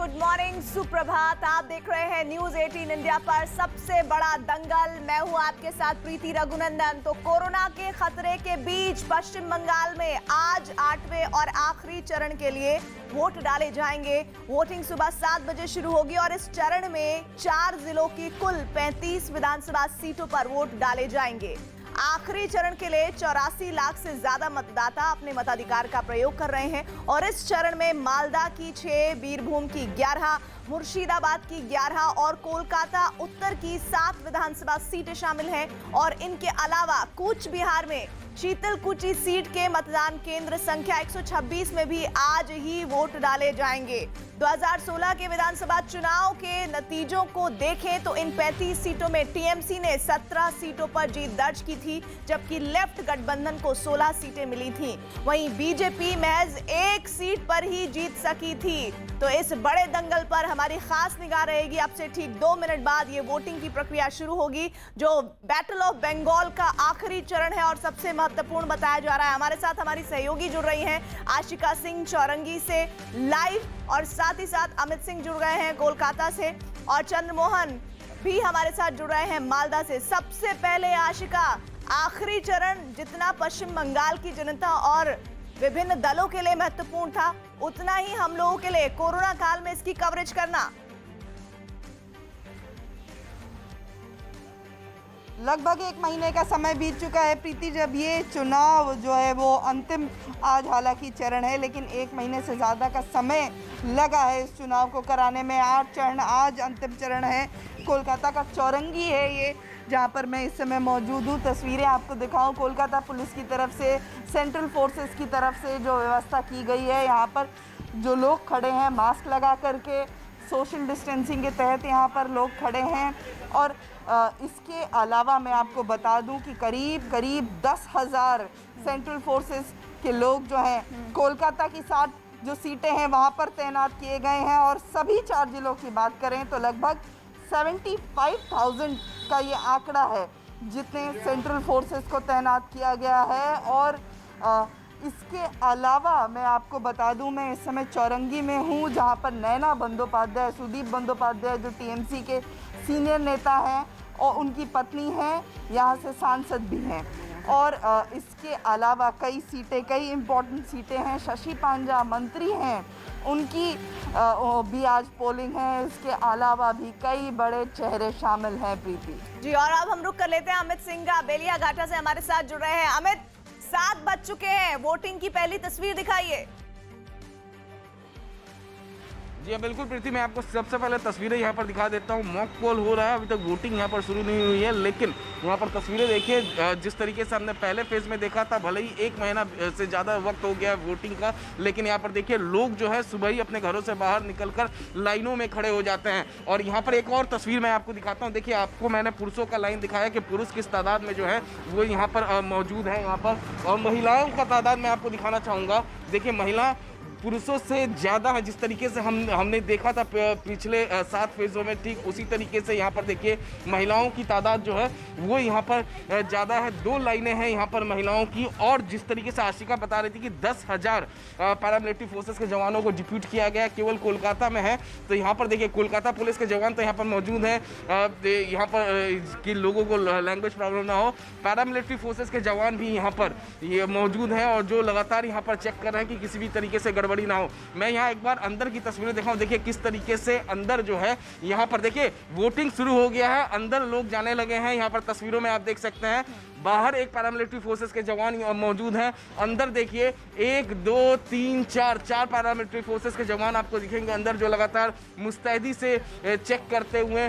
Good morning, सुप्रभात। आप देख रहे हैं न्यूज 18 इंडिया पर सबसे बड़ा दंगल। मैं हूं आपके साथ प्रीति रघुनंदन। तो कोरोना के खतरे के बीच पश्चिम बंगाल में आज 8वें और आखिरी चरण के लिए वोट डाले जाएंगे। वोटिंग सुबह 7 बजे शुरू होगी और इस चरण में 4 जिलों की कुल 35 विधानसभा सीटों पर वोट डाले जाएंगे। आखिरी चरण के लिए 84 लाख से ज्यादा मतदाता अपने मताधिकार का प्रयोग कर रहे हैं और इस चरण में मालदा की 6, बीरभूम की 11, मुर्शिदाबाद की 11 और कोलकाता उत्तर की 7 विधानसभा सीटें शामिल हैं। और इनके अलावा कूच बिहार में शीतलकुची सीट के मतदान केंद्र संख्या 126 में भी आज ही वोट डाले जाएंगे। 2016 के विधानसभा चुनाव के नतीजों को देखें तो इन 35 सीटों में टीएमसी ने 17 सीटों पर जीत दर्ज की थी, जबकि लेफ्ट गठबंधन को 16 सीटें मिली थीं। वहीं बीजेपी महज 1 सीट पर ही जीत सकी थी। तो इस बड़े दंगल पर हमारी खास निगाह रहेगी। अब से ठीक 2 मिनट बाद ये वोटिंग की प्रक्रिया शुरू होगी, जो बैटल ऑफ बंगाल का आखिरी चरण है और सबसे महत्वपूर्ण बताया जा रहा है। हमारे साथ हमारी सहयोगी जुड़ रही हैं आशिका सिंह चौरंगी से लाइव, और साथ ही साथ अमित सिंह जुड़ गए हैं कोलकाता से, और चंद्रमोहन भी हमारे साथ जुड़ रहे हैं मालदा से। सबसे पहले आशिका, आखिरी चरण जितना पश्चिम बंगाल की जनता और विभिन्न दलों के लिए महत्वपूर्ण था, उतना ही हम लोगों के लिए कोरोना काल में इसकी कवरेज करना। लगभग 1 महीने का समय बीत चुका है प्रीति, जब ये चुनाव जो है वो अंतिम, आज हालांकि चरण है लेकिन 1 महीने से ज़्यादा का समय लगा है इस चुनाव को कराने में। 8 चरण, आज अंतिम चरण है। कोलकाता का चौरंगी है ये, जहाँ पर मैं इस समय मौजूद हूँ। तस्वीरें आपको दिखाऊं, कोलकाता पुलिस की तरफ से, सेंट्रल फोर्सेस की तरफ से जो व्यवस्था की गई है, यहाँ पर जो लोग खड़े हैं मास्क लगा करके, सोशल डिस्टेंसिंग के तहत यहाँ पर लोग खड़े हैं। और इसके अलावा मैं आपको बता दूं कि करीब 10,000 सेंट्रल फोर्सेस के लोग जो हैं कोलकाता की 7 जो सीटें हैं वहाँ पर तैनात किए गए हैं। और सभी 4 जिलों की बात करें तो लगभग 75,000 का ये आंकड़ा है जितने सेंट्रल फोर्सेस को तैनात किया गया है। और इसके अलावा मैं आपको बता दूं, मैं इस समय चौरंगी में हूं, जहां पर नैना बंदोपाध्याय, सुदीप बंदोपाध्याय जो टीएमसी के सीनियर नेता हैं और उनकी पत्नी हैं, यहां से सांसद भी हैं। और इसके अलावा कई सीटें, कई इम्पोर्टेंट सीटें हैं। शशि पांजा मंत्री हैं, उनकी भी आज पोलिंग है। इसके अलावा भी कई बड़े चेहरे शामिल हैं प्रीति जी। और अब हम रुक कर लेते हैं अमित सिंह का, बेलिया घाटा से हमारे साथ जुड़ रहे हैं। अमित, 7 बज चुके हैं, वोटिंग की पहली तस्वीर दिखाइए। जी बिल्कुल प्रीति, मैं आपको सबसे पहले तस्वीरें यहाँ पर दिखा देता हूँ। मॉक पोल हो रहा है, अभी तक वोटिंग यहाँ पर शुरू नहीं हुई है, लेकिन यहाँ पर तस्वीरें देखिए। जिस तरीके से हमने पहले फेज में देखा था, भले ही 1 महीना से ज़्यादा वक्त हो गया है वोटिंग का, लेकिन यहाँ पर देखिए लोग जो है सुबह ही अपने घरों से बाहर निकलकर लाइनों में खड़े हो जाते हैं। और यहाँ पर एक और तस्वीर मैं आपको दिखाता हूँ। देखिए, आपको मैंने पुरुषों का लाइन दिखाया कि पुरुष किस तादाद में जो है वो यहाँ पर मौजूद है यहाँ पर, और महिलाओं का तादाद मैं आपको दिखाना चाहूँगा। देखिए, महिला पुरुषों से ज़्यादा है। जिस तरीके से हमने देखा था पिछले 7 फेज़ों में, ठीक उसी तरीके से यहाँ पर देखिए महिलाओं की तादाद जो है वो यहाँ पर ज़्यादा है। 2 लाइनें हैं यहाँ पर महिलाओं की। और जिस तरीके से आशिका बता रही थी कि 10,000 पैरामिलिट्री फोर्सेस के जवानों को डिप्यूट किया गया केवल कोलकाता में है, तो यहाँ पर देखिए कोलकाता पुलिस के जवान तो यहाँ पर मौजूद हैं। यहाँ पर कि लोगों को लैंग्वेज प्रॉब्लम ना हो, पैरामिलिट्री फोर्सेस के जवान भी यहाँ पर ये मौजूद हैं और जो लगातार यहाँ पर चेक कर रहे हैं कि किसी भी तरीके से गड़बड़ी ना हो। मैं यहाँ एक बार अंदर की तस्वीरें दिखाऊं। देखिए किस तरीके से अंदर जो है यहाँ पर देखिए वोटिंग शुरू हो गया है, अंदर लोग जाने लगे हैं। यहाँ पर तस्वीरों में आप देख सकते हैं बाहर एक पैरामिलिट्री फोर्सेस के जवान मौजूद हैं। अंदर देखिए 1 2 3 4 पैरामिलिट्री फोर्सेस के जवान आपको दिखेंगे अंदर, जो लगातार मुस्तैदी से चेक करते हुए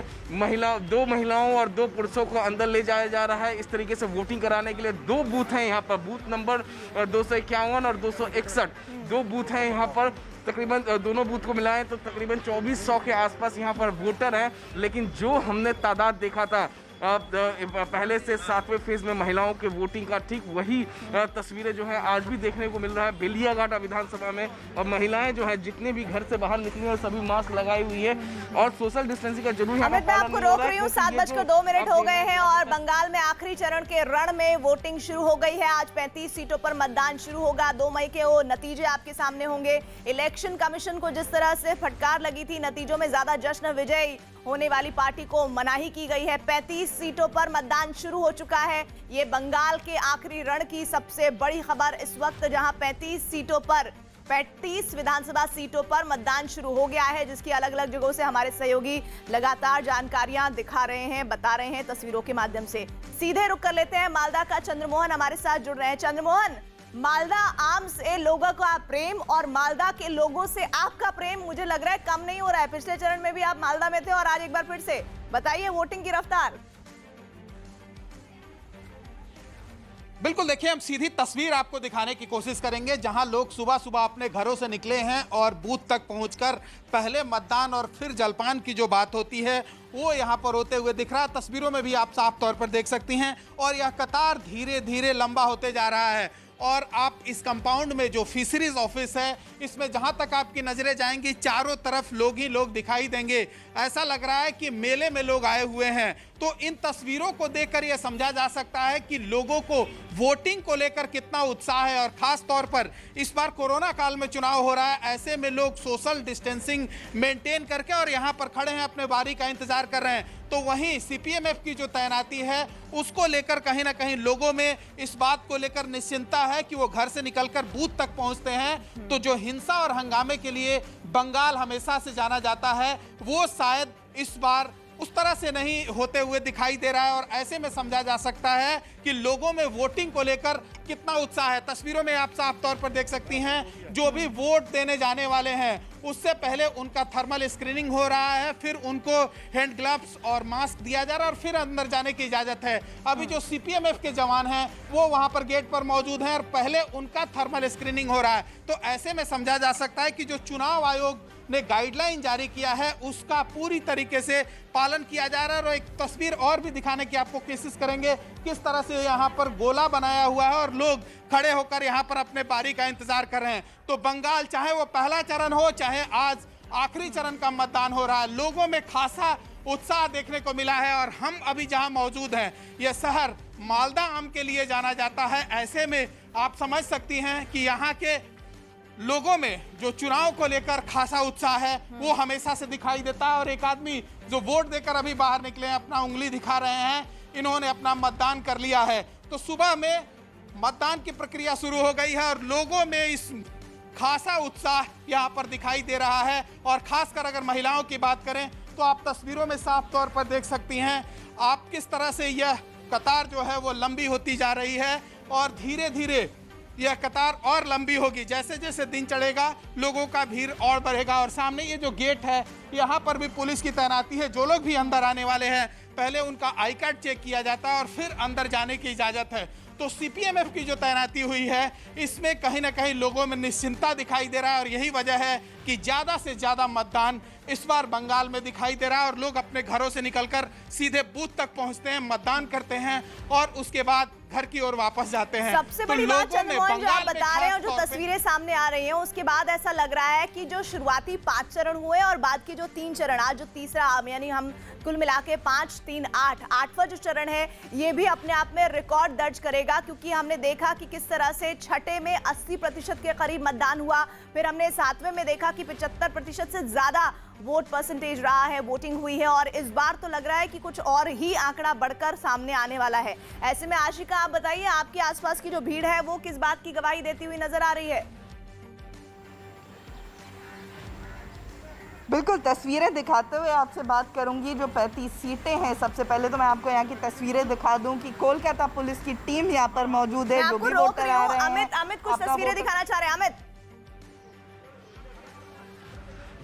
2 महिलाओं और 2 पुरुषों को अंदर ले जाया जा रहा है। इस तरीके से वोटिंग कराने के लिए 2 बूथ हैं यहाँ पर, बूथ नंबर 251 और 261, 2 बूथ हैं यहाँ पर। तकरीबन दोनों बूथ को मिलाएं तो तकरीबन 2400 के आसपास यहाँ पर वोटर हैं। लेकिन जो हमने तादाद देखा था पहले से 7वें फेज में महिलाओं के वोटिंग का ठीक वही तस्वीरें जो है आज भी देखने को मिल रहा है बेलियाघाट विधानसभा में। और महिलाएं जो है जितने भी घर से बाहर निकली है सभी मास्क लगाई हुई है और सोशल डिस्टेंसिंग का जरूर अमित, मैं आपको रोक रही हूँ। 7:02 हो गए हैं और बंगाल में आखिरी चरण के रण में वोटिंग शुरू हो गई है। आज 35 सीटों पर मतदान शुरू होगा। 2 मई के वो नतीजे आपके सामने होंगे। इलेक्शन कमीशन को जिस तरह से फटकार लगी थी, नतीजों में ज्यादा जश्न विजयी होने वाली पार्टी को मनाही की गई है। 35 सीटों पर मतदान शुरू हो चुका है। ये बंगाल के आखिरी रण की सबसे बड़ी खबर इस वक्त, जहां 35 विधानसभा सीटों पर मतदान शुरू हो गया है, जिसकी अलग अलग जगहों से हमारे सहयोगी लगातार जानकारियां दिखा रहे हैं, बता रहे हैं तस्वीरों के माध्यम से। सीधे रुक कर लेते हैं मालदा का। चंद्रमोहन हमारे साथ जुड़ रहे हैं। चंद्रमोहन, मालदा आम से लोगों का प्रेम और मालदा के लोगों से आपका प्रेम मुझे लग रहा है कम नहीं हो रहा है। पिछले चरण में भी आप मालदा में थे और आज एक बार फिर से बताइए वोटिंग की रफ्तार। बिल्कुल, देखिए हम सीधी तस्वीर आपको दिखाने की कोशिश करेंगे जहां लोग सुबह सुबह अपने घरों से निकले हैं और बूथ तक पहुंचकर पहले मतदान और फिर जलपान की जो बात होती है वो यहां पर होते हुए दिख रहा है। तस्वीरों में भी आप साफ तौर पर देख सकती हैं और यह कतार धीरे धीरे लंबा होते जा रहा है। और आप इस कंपाउंड में जो फिशरीज ऑफिस है इसमें जहां तक आपकी नजरें जाएंगी चारों तरफ लोग ही लोग दिखाई देंगे। ऐसा लग रहा है कि मेले में लोग आए हुए हैं। तो इन तस्वीरों को देखकर यह समझा जा सकता है कि लोगों को वोटिंग को लेकर कितना उत्साह है। और खास तौर पर इस बार कोरोना काल में चुनाव हो रहा है, ऐसे में लोग सोशल डिस्टेंसिंग मेंटेन करके और यहाँ पर खड़े हैं, अपने बारी का इंतजार कर रहे हैं। तो वहीं सीपीएमएफ की जो तैनाती है उसको लेकर कहीं ना कहीं लोगों में इस बात को लेकर निश्चिंता है कि वो घर से निकलकर बूथ तक पहुंचते हैं। तो जो हिंसा और हंगामे के लिए बंगाल हमेशा से जाना जाता है वो शायद इस बार उस तरह से नहीं होते हुए दिखाई दे रहा है। और ऐसे में समझा जा सकता है कि लोगों में वोटिंग को लेकर कितना उत्साह है। तस्वीरों में आप साफ तौर पर देख सकती हैं जो भी वोट देने जाने वाले हैं उससे पहले उनका थर्मल स्क्रीनिंग हो रहा है, फिर उनको हैंड ग्लव्स और मास्क दिया जा रहा है और फिर अंदर जाने की इजाजत है। अभी जो सीपीएमएफ के जवान हैं वो वहां पर गेट पर मौजूद हैं और पहले उनका थर्मल स्क्रीनिंग हो रहा है। तो ऐसे में समझा जा सकता है कि जो चुनाव आयोग ने गाइडलाइन जारी किया है उसका पूरी तरीके से पालन किया जा रहा है। और एक तस्वीर और भी दिखाने की आपको कोशिश करेंगे किस तरह से यहाँ पर गोला बनाया हुआ है और लोग खड़े होकर यहाँ पर अपने बारी का इंतजार कर रहे हैं। तो बंगाल चाहे वो पहला चरण हो चाहे आज आखिरी चरण का मतदान हो रहा है, लोगों में खासा उत्साह देखने को मिला है। और हम अभी जहाँ मौजूद हैं यह शहर मालदा आम के लिए जाना जाता है। ऐसे में आप समझ सकती हैं कि यहाँ के लोगों में जो चुनाव को लेकर खासा उत्साह है वो हमेशा से दिखाई देता है। और एक आदमी जो वोट देकर अभी बाहर निकले हैं अपना उंगली दिखा रहे हैं, इन्होंने अपना मतदान कर लिया है। तो सुबह में मतदान की प्रक्रिया शुरू हो गई है और लोगों में इस खासा उत्साह यहाँ पर दिखाई दे रहा है। और खासकर अगर महिलाओं की बात करें तो आप तस्वीरों में साफ तौर पर देख सकती हैं आप किस तरह से यह कतार जो है वो लंबी होती जा रही है और धीरे धीरे यह कतार और लंबी होगी। जैसे जैसे दिन चढ़ेगा लोगों का भीड़ और बढ़ेगा। और सामने ये जो गेट है यहाँ पर भी पुलिस की तैनाती है। जो लोग भी अंदर आने वाले हैं पहले उनका आई कार्ड चेक किया जाता है और फिर अंदर जाने की इजाज़त है। तो सीपीएमएफ की जो तैनाती हुई है इसमें कहीं ना कहीं लोगों में निश्चिंता दिखाई दे रहा है। और यही वजह है कि ज़्यादा से ज़्यादा मतदान इस बार बंगाल में दिखाई दे रहा है और लोग अपने घरों से निकलकर सीधे बूथ तक पहुंचते हैं, मतदान करते हैं और उसके बाद घर की ओर वापस जाते हैं। सबसे बड़ी बात चंद्रमोहन जो आप बता रहे हैं, जो तस्वीरें सामने आ रही हैं उसके बाद ऐसा लग रहा है कि जो शुरुआती 5 चरण हुए और बाद के जो 3 चरण, आज जो तीसरा यानी हम कुल मिला के 5, 3, 8, 8वां जो चरण है ये भी अपने आप में रिकॉर्ड दर्ज करेगा। क्योंकि हमने देखा कि किस तरह से छठे में 80% के करीब मतदान हुआ, फिर हमने 7वें में देखा कि 75% से ज्यादा वोट परसेंटेज रहा है, वोटिंग हुई है। और इस बार तो लग रहा है कि कुछ और ही आंकड़ा बढ़कर सामने आने वाला है। ऐसे में आशिका आप बताइए आपके आसपास की जो भीड़ है वो किस बात की गवाही देती हुई नजर आ रही है? बिल्कुल, तस्वीरें दिखाते हुए आपसे बात करूंगी। जो 35 सीटें हैं, सबसे पहले तो मैं आपको यहाँ की तस्वीरें दिखा दूं कि कोलकाता पुलिस की टीम यहाँ पर मौजूद है। जो भी वोटर आ रहे हैं, अमित कुछ तस्वीरें दिखाना चाह रहे हैं। अमित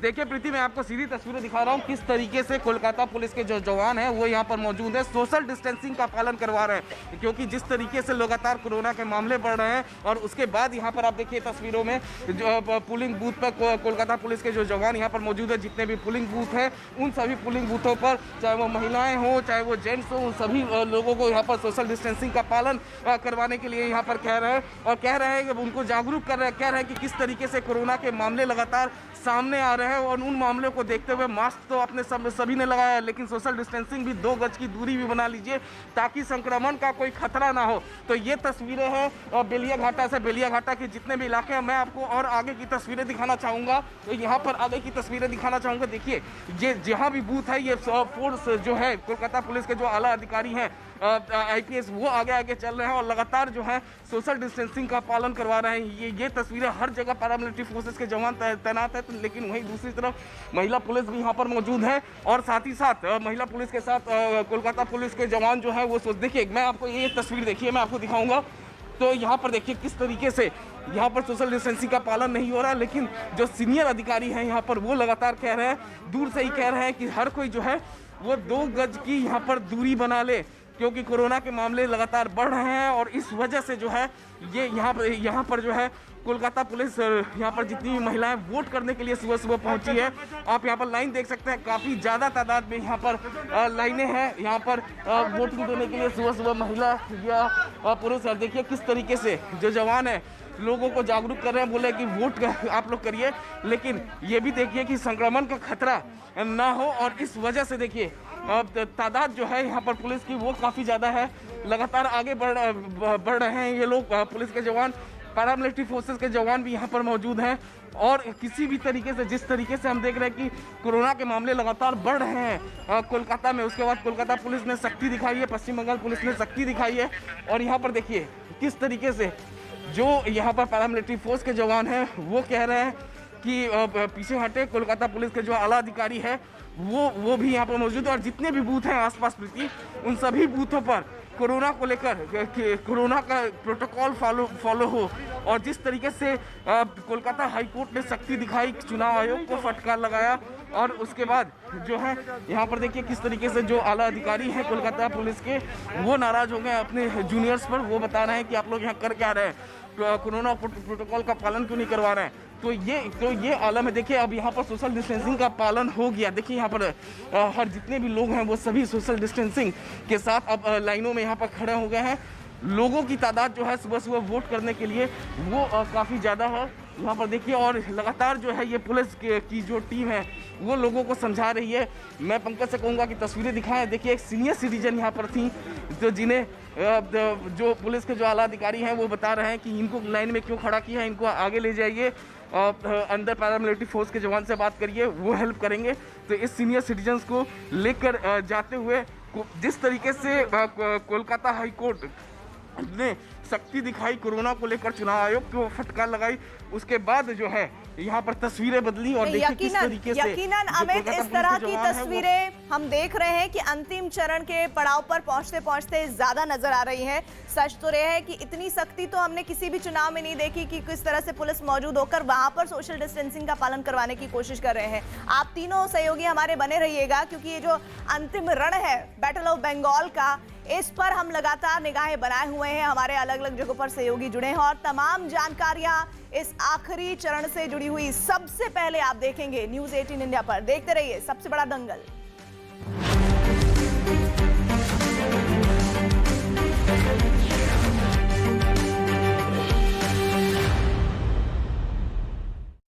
देखिए प्रीति, मैं आपको सीधी तस्वीरें दिखा रहा हूँ किस तरीके से कोलकाता पुलिस के जो जवान हैं वो यहाँ पर मौजूद है, सोशल डिस्टेंसिंग का पालन करवा रहे हैं, क्योंकि जिस तरीके से लगातार कोरोना के मामले बढ़ रहे हैं। और उसके बाद यहाँ पर आप देखिए तस्वीरों में जो पोलिंग बूथ पर कोलकाता पुलिस के जो जवान यहाँ पर मौजूद है, जितने भी पोलिंग बूथ हैं उन सभी पोलिंग बूथों पर, चाहे वो महिलाएं हो चाहे वो जेंट्स हो, उन सभी लोगों को यहाँ पर सोशल डिस्टेंसिंग का पालन करवाने के लिए यहाँ पर कह रहे हैं और कह रहे हैं कि उनको जागरूक कर रहे हैं, कह रहे हैं कि किस तरीके से कोरोना के मामले लगातार सामने आ रहे हैं। और उन मामलों को देखते हुए मास्क तो अपने सभी ने लगाया है, लेकिन सोशल डिस्टेंसिंग भी, 2 गज की दूरी भी बना लीजिए ताकि संक्रमण का कोई खतरा ना हो। तो ये तस्वीरें हैं बेलियाघाटा से, बेलियाघाटा के जितने भी इलाके हैं। मैं आपको और आगे की तस्वीरें दिखाना चाहूँगा, तो यहाँ पर आगे की तस्वीरें दिखाना चाहूँगा। देखिए ये जहाँ भी बूथ है, ये फोर्स जो है कोलकाता पुलिस के जो आला अधिकारी हैं IPS, वो आगे आगे चल रहे हैं और लगातार जो है सोशल डिस्टेंसिंग का पालन करवा रहे हैं। ये तस्वीरें, हर जगह पैरामिलिट्री फोर्सेस के जवान तैनात है, लेकिन वहीं दूसरी तरफ महिला पुलिस भी यहाँ पर मौजूद है और साथ ही साथ महिला पुलिस के साथ कोलकाता पुलिस के जवान जो है वो देखिए, मैं आपको ये तस्वीर देखिए, मैं आपको दिखाऊंगा। तो यहाँ पर देखिए किस तरीके से यहाँ पर सोशल डिस्टेंसिंग का पालन नहीं हो रहा, लेकिन जो सीनियर अधिकारी हैं यहाँ पर वो लगातार कह रहे हैं, दूर से ही कह रहे हैं कि हर कोई जो है वो 2 गज की यहाँ पर दूरी बना ले, क्योंकि कोरोना के मामले लगातार बढ़ रहे हैं। और इस वजह से जो है ये यहाँ पर जो है कोलकाता पुलिस यहाँ पर जितनी भी महिलाएं वोट करने के लिए सुबह सुबह पहुंची है, आप यहाँ पर लाइन देख सकते हैं, काफ़ी ज़्यादा तादाद में यहाँ पर लाइनें हैं यहाँ पर वोटिंग देने के लिए सुबह सुबह महिला या पुरुष। और देखिए किस तरीके से जो जवान है लोगों को जागरूक कर रहे हैं, बोले कि वोट आप लोग करिए, लेकिन ये भी देखिए कि संक्रमण का खतरा ना हो। और इस वजह से देखिए तादाद जो है यहाँ पर पुलिस की वो काफ़ी ज़्यादा है, लगातार आगे बढ़ रहे हैं ये लोग, पुलिस के जवान, पैरामिलिट्री फोर्सेस के जवान भी यहाँ पर मौजूद हैं। और किसी भी तरीके से, जिस तरीके से हम देख रहे हैं कि कोरोना के मामले लगातार बढ़ रहे हैं कोलकाता में, उसके बाद कोलकाता पुलिस ने सख्ती दिखाई है, पश्चिम बंगाल पुलिस ने सख्ती दिखाई है। और यहाँ पर देखिए किस तरीके से जो यहाँ पर पैरामिलिट्री फोर्स के जवान हैं वो कह रहे हैं कि पीछे हटे, कोलकाता पुलिस के जो आला अधिकारी है वो भी यहाँ पर मौजूद है। और जितने भी बूथ हैं आसपास प्रीति, उन सभी बूथों पर कोरोना को लेकर, कोरोना का प्रोटोकॉल फॉलो हो। और जिस तरीके से कोलकाता हाईकोर्ट ने सख्ती दिखाई, चुनाव आयोग को फटकार लगाया, और उसके बाद जो है यहाँ पर देखिए किस तरीके से जो आला अधिकारी हैं कोलकाता पुलिस के वो नाराज हो गए अपने जूनियर्स पर। वो बता रहे हैं कि आप लोग यहाँ कर क्या रहे हैं, कोरोना प्रोटोकॉल का पालन क्यों नहीं करवा रहे हैं। तो ये आलम है। देखिए अब यहाँ पर सोशल डिस्टेंसिंग का पालन हो गया। देखिए यहाँ पर हर जितने भी लोग हैं वो सभी सोशल डिस्टेंसिंग के साथ अब लाइनों में यहाँ पर खड़े हो गए हैं। लोगों की तादाद जो है सुबह सुबह वोट करने के लिए वो काफ़ी ज़्यादा है यहाँ पर देखिए। और लगातार जो है ये पुलिस की जो टीम है वो लोगों को समझा रही है। मैं पंकज से कहूँगा कि तस्वीरें दिखाएं। देखिए एक सीनियर सिटीजन यहाँ पर थी तो जिन्हें जो पुलिस के जो आला अधिकारी हैं वो बता रहे हैं कि इनको लाइन में क्यों खड़ा किया है, इनको आगे ले जाइए, अंदर पैरामिलिट्री फोर्स के जवान से बात करिए, वो हेल्प करेंगे। तो इस सीनियर सिटीजन्स को लेकर जाते हुए जिस तरीके से कोलकाता हाई कोर्ट ने सख्ती दिखाई, कोरोना को लेकर चुनाव आयोग को फटकार लगाई, उसके बाद जो है यहाँ पर तस्वीरें बदली। और देखिए किस तरीके से यकीनन अमित, इस तरह की तस्वीरें हम देख रहे हैं कि अंतिम चरण के पड़ाव पर पहुंचते पहुंचते ज्यादा नजर आ रही है। सच तो यह है कि इतनी सख्ती तो हमने किसी भी चुनाव में नहीं देखी कि किस तरह से पुलिस मौजूद होकर वहां पर सोशल डिस्टेंसिंग का पालन करवाने की कोशिश कर रहे हैं। आप तीनों सहयोगी हमारे बने रहिएगा, क्योंकि ये जो अंतिम रण है बैटल ऑफ बंगाल का, इस पर हम लगातार निगाहें बनाए हुए हैं। हमारे अलग अलग जगहों पर सहयोगी जुड़े हैं और तमाम जानकारियां इस आखिरी चरण से जुड़ी हुई सबसे पहले आप देखेंगे न्यूज़ 18 इंडिया पर। देखते रहिए सबसे बड़ा दंगल।